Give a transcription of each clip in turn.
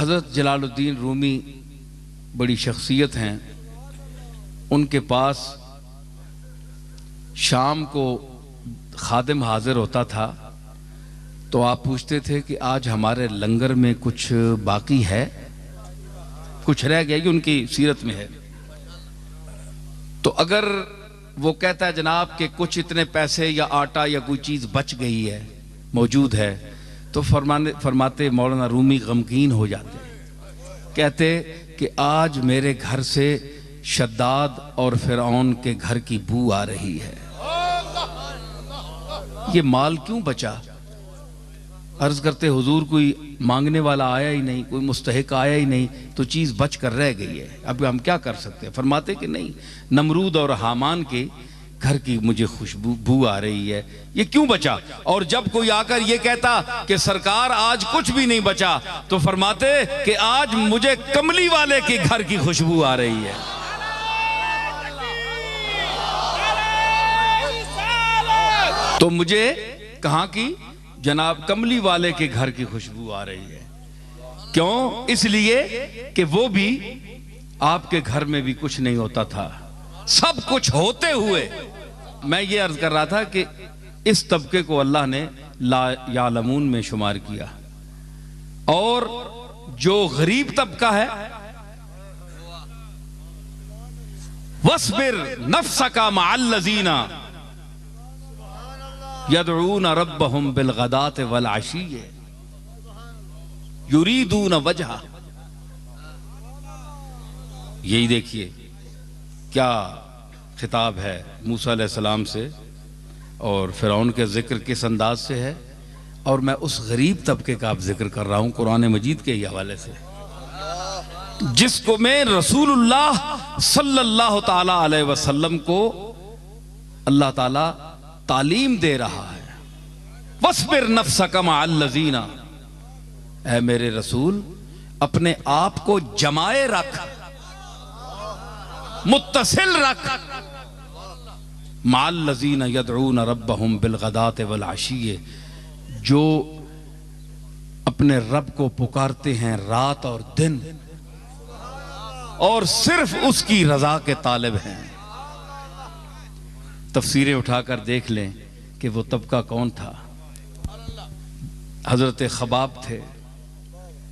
हज़रत जलालुद्दीन रूमी बड़ी शख्सियत हैं। उनके पास शाम को खादिम हाजिर होता था तो आप पूछते थे कि आज हमारे लंगर में कुछ बाकी है, कुछ रह गया, कि उनकी सीरत में है। तो अगर वो कहता है जनाब कि कुछ इतने पैसे या आटा या कोई चीज़ बच गई है, मौजूद है, तो फरमाते मौलाना रूमी गमगीन हो जाते, कहते कि आज मेरे घर से शद्दाद और फिरौन के घर की बू आ रही है, ये माल क्यों बचा? अर्ज करते हुजूर कोई मांगने वाला आया ही नहीं, कोई मुस्तहिक आया ही नहीं, तो चीज़ बच कर रह गई है, अब हम क्या कर सकते हैं? फरमाते कि नहीं, नमरूद और हामान के घर की मुझे खुशबू आ रही है, ये क्यों बचा? और जब कोई आकर ये कहता कि सरकार आज कुछ भी नहीं बचा, तो फरमाते कि आज मुझे कमली वाले के घर की खुशबू आ रही है। तो मुझे कहाँ की? जनाब कमली वाले के घर की खुशबू आ रही है। क्यों? इसलिए कि वो भी आपके घर में भी कुछ नहीं होता था, सब कुछ होते हुए। मैं ये अर्ज कर रहा था कि इस तबके को अल्लाह ने ला यालमून में शुमार किया, और जो गरीब तबका है, वस्बिर नफ्सका मअल्लज़ीना यदऊन रब्बहुम बिलगदात वल अशी युरीदून वजहा। यही देखिए क्या खिताब है मूसा अलैहिस्सलाम से, और फिरौन के जिक्र किस अंदाज से है, और मैं उस गरीब तबके का अब जिक्र कर रहा हूं कुरान मजीद के हवाले से, जिसको मैं रसूलुल्लाह सल्लल्लाहु ताला अलैहि वसल्लम को अल्लाह ताला तालीम दे रहा है। वस्बिर नफ्सका मअल्लज़ीना, ऐ मेरे रसूल अपने आप को जमाए रख, मुत्तसिल रख, मअल्लज़ीना यदऊन रब्बहुम बिलगदात वल अशी, जो अपने रब को पुकारते हैं रात और दिन, और सिर्फ उसकी रजा के तालिब हैं। तफसीरें उठाकर देख लें कि वो तबका कौन था। हजरत खबाब थे,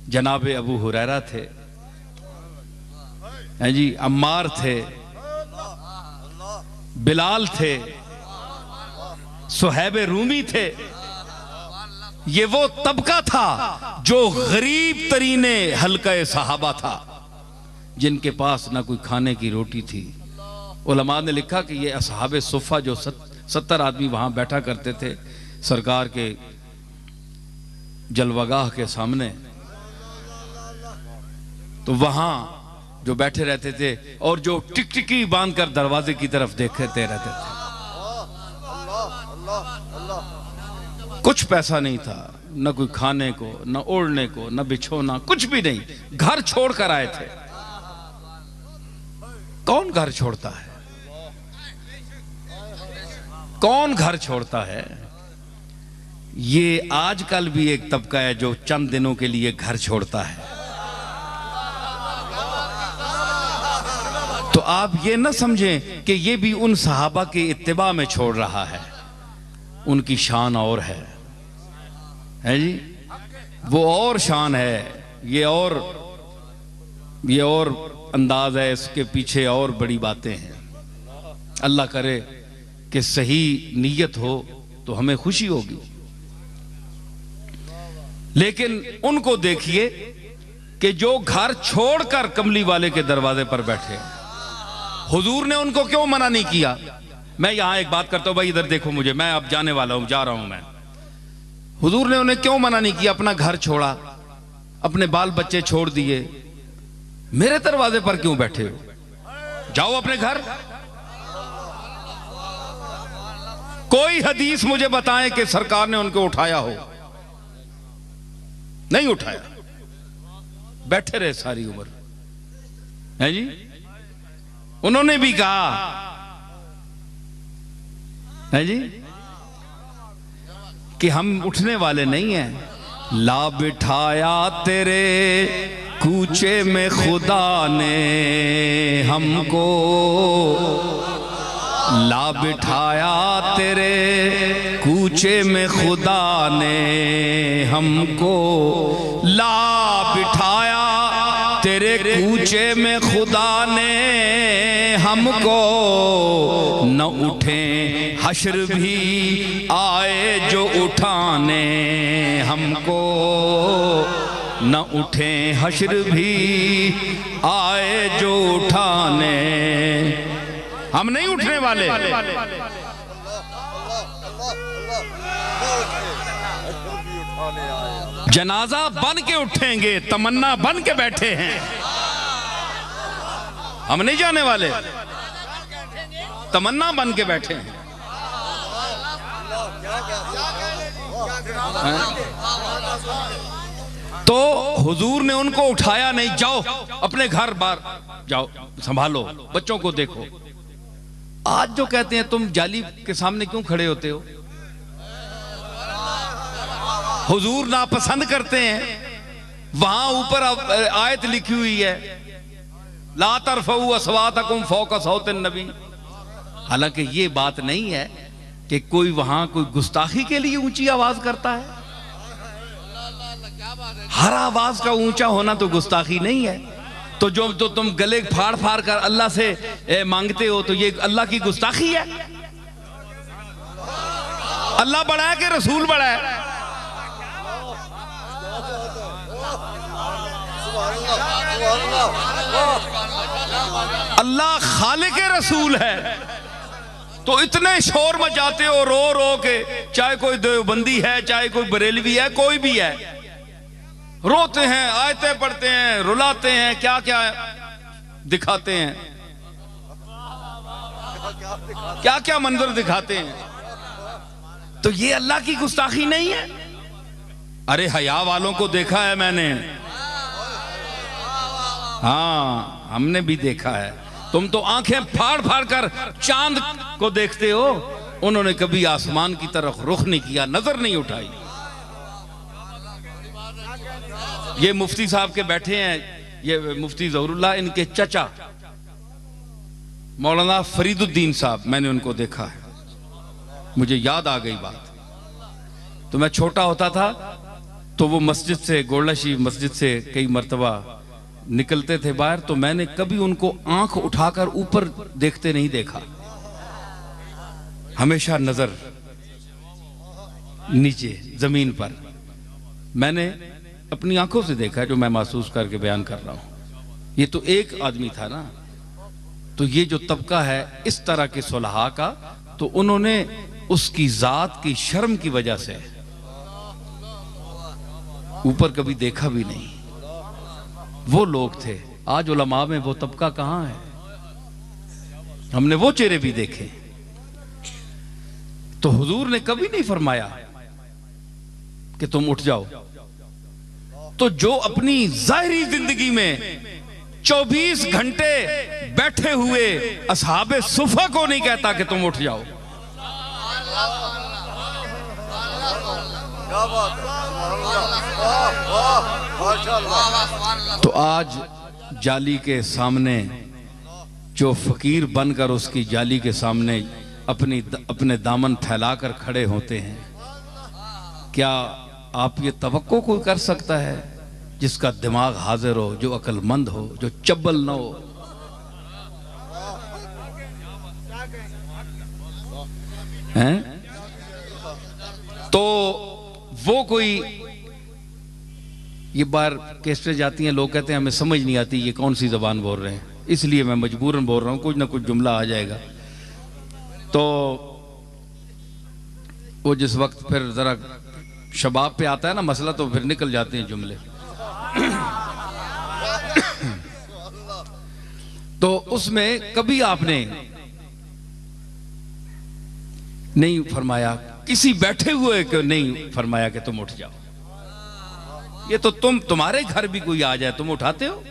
जनाब अबू हुरैरा थे, हैं जी, अम्मार थे, बिलाल थे, सुहैब रूमी थे। ये वो तबका था जो गरीब तरीने हल्का सहाबा था, जिनके पास ना कोई खाने की रोटी थी। उलमा ने लिखा कि ये असहाबे सुफ़ा जो 70 आदमी वहां बैठा करते थे सरकार के जलवागाह के सामने, तो वहां जो बैठे रहते थे और जो टिकटिकी बांधकर दरवाजे की तरफ देखते रहते थे। कुछ पैसा नहीं था, न कोई खाने को, न ओढ़ने को, न बिछोना, कुछ भी नहीं, घर छोड़कर आए थे। कौन घर छोड़ता है? कौन घर छोड़ता है? ये आजकल भी एक तबका है जो चंद दिनों के लिए घर छोड़ता है। तो आप ये ना समझें कि ये भी उन सहाबा के इत्तिबा में छोड़ रहा है, उनकी शान और है जी, वो और शान है, ये और अंदाज है, इसके पीछे और बड़ी बातें हैं। अल्लाह करे कि सही नीयत हो तो हमें खुशी होगी। लेकिन उनको देखिए कि जो घर छोड़कर कमली वाले के दरवाजे पर बैठे, हुजूर ने उनको क्यों मना नहीं किया? मैं यहां एक बात करता हूं भाई, इधर देखो मुझे, मैं अब जाने वाला हूं, जा रहा हूं मैं। हुजूर ने उन्हें क्यों मना नहीं किया? अपना घर छोड़ा, अपने बाल बच्चे छोड़ दिए, मेरे दरवाजे पर क्यों बैठे हो? जाओ अपने घर। कोई हदीस मुझे बताएं कि सरकार ने उनको उठाया हो? नहीं उठाया, बैठे रहे सारी उम्र, है जी। उन्होंने भी कहा, है जी, कि हम उठने वाले नहीं हैं। ला बिठाया तेरे कूचे में खुदा ने हमको ला बिठाया, तेरे कूचे में खुदा ने हमको ला बिठाया, तेरे कूचे में खुदा ने हमको। न उठे हश्र भी आए जो उठाने हमको, न उठे हश्र भी आए जो उठाने। हम नहीं उठने वाले। जनाजा बन के उठेंगे, तमन्ना बन के बैठे हैं। हम नहीं जाने वाले, तमन्ना बन के बैठे हैं। तो हुजूर ने उनको उठाया नहीं, जाओ अपने घर बार जाओ, संभालो, बच्चों को देखो। आज जो कहते हैं तुम जाली के सामने क्यों खड़े होते हो? हुजूर नापसंद करते हैं। वहां ऊपर आयत लिखी हुई है, ला तरफऊ अस्वातकुम फौका सौतिन नबी। हालांकि ये बात नहीं है कि कोई वहां कोई गुस्ताखी के लिए ऊंची आवाज करता है। हर आवाज का ऊंचा होना तो गुस्ताखी नहीं है। तो जो तो तुम गले फाड़ फाड़ कर अल्लाह से मांगते हो, तो ये अल्लाह की गुस्ताखी है। अल्लाह बड़ा है कि रसूल बड़ा है? अल्लाह खालिक रसूल है, तो इतने शोर मचाते हो रो रो के, चाहे कोई देवबंदी है, चाहे कोई बरेलवी है, कोई भी है, रोते हैं, आयतें पढ़ते हैं, रुलाते हैं, क्या क्या दिखाते हैं, क्या क्या मंजर दिखाते हैं। तो ये अल्लाह की गुस्ताखी नहीं है? अरे हया वालों को देखा है मैंने, हाँ हमने भी देखा है। तुम तो आंखें फाड़ फाड़ कर चांद को देखते हो, उन्होंने कभी आसमान की तरफ रुख नहीं किया, नजर नहीं उठाई। ये मुफ्ती साहब के बैठे हैं, ये मुफ्ती ज़हरुल्लाह, इनके चचा मौलाना फरीदुद्दीन साहब, मैंने उनको देखा है, मुझे याद आ गई बात। तो मैं छोटा होता था तो वो मस्जिद से, गोलशी मस्जिद से कई मर्तबा निकलते थे बाहर, तो मैंने कभी उनको आंख उठाकर ऊपर देखते नहीं देखा, हमेशा नजर नीचे जमीन पर। मैंने अपनी आंखों से देखा, जो मैं महसूस करके बयान कर रहा हूं। ये तो एक आदमी था ना, तो ये जो तबका है इस तरह के सुलहा का, तो उन्होंने उसकी जात की शर्म की वजह से ऊपर कभी देखा भी नहीं। वो लोग थे। आज उलमा में वो तबका कहां है? हमने वो चेहरे भी देखे। तो हुजूर ने कभी नहीं फरमाया कि तुम उठ जाओ। तो जो अपनी जाहिरी जिंदगी में 24 घंटे बैठे हुए असहाबे सुफा को नहीं कहता कि तुम उठ जाओ। तो आज जाली के सामने जो फकीर बनकर उसकी जाली के सामने अपने दामन फैलाकर खड़े होते हैं, क्या आप ये तवक्को कोई कर सकता है जिसका दिमाग हाजिर हो, जो अक्लमंद हो, जो चब्बल न हो? हैं? तो वो कोई, ये बार कैसे जाती हैं, लोग कहते हैं हमें समझ नहीं आती ये कौन सी जबान बोल रहे हैं, इसलिए मैं मजबूरन बोल रहा हूं, कुछ ना कुछ जुमला आ जाएगा। तो वो जिस वक्त फिर जरा शबाब पे आता है ना मसला, तो फिर निकल जाते हैं जुमले। तो उसमें कभी आपने नहीं फरमाया, किसी बैठे हुए को नहीं फरमाया कि तुम उठ जाओ। ये तो तुम्हारे घर भी कोई आ जाए तुम उठाते हो?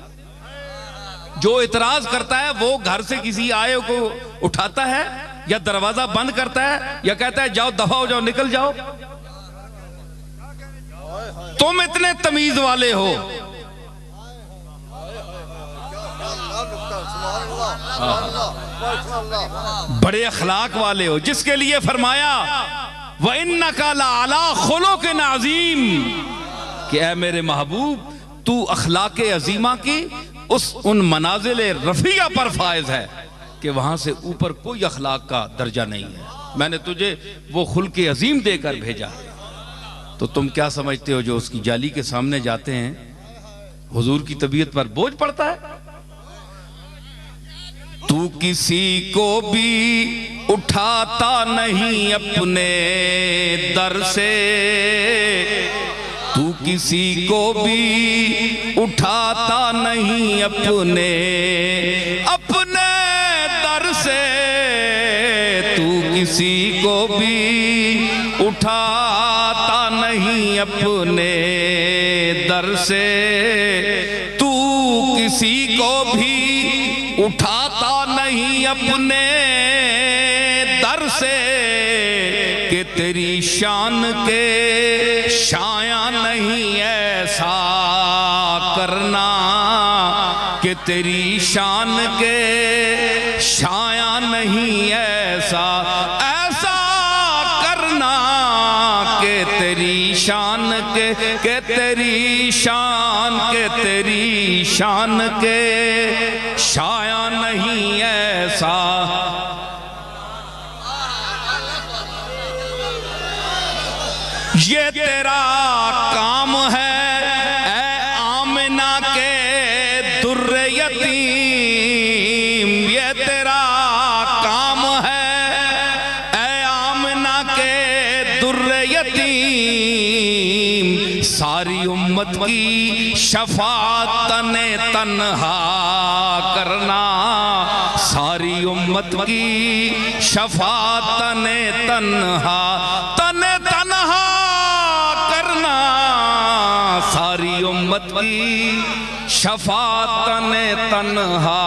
जो इतराज करता है वो घर से किसी आए को उठाता है, या दरवाजा बंद करता है, या कहता है जाओ दफा हो जाओ, निकल जाओ। तुम इतने तमीज वाले हो, बड़े अखलाक वाले हो, जिसके लिए फरमाया व इन्नका लअला खुलुक़िन अज़ीम कि ऐ मेरे महबूब तू अखलाक अजीमा की उन मनाजिल रफिया पर फायज है कि वहां से ऊपर कोई अखलाक का दर्जा नहीं है। मैंने तुझे वो खुल्क़ अजीम देकर भेजा। तो तुम क्या समझते हो जो उसकी जाली के सामने जाते हैं हुजूर की तबीयत पर बोझ पड़ता है? तू किसी को भी उठाता नहीं अपने दर से, तू किसी को भी उठाता नहीं अपने दर से, तू किसी को भी उठाता नहीं अपने दर से, तू किसी को भी उठाता नहीं अपने दर से कि तेरी शान के शाया नहीं ऐसा करना, कि तेरी शान के शाया नहीं ऐसा करना, कि तेरी शान के तेरी शान के शाया नहीं ऐसा। ये तेरा काम है ऐ आमिना के दुर्रे यतीम, ये तेरा काम है ऐ आमिना के दुर्रे यतीम, सारी उम्मत की शफाअत तने तन्हा करना, सारी उम्मत की शफाअत तने तन्हा करना, सारी उम्मत की शफाअत तन्हा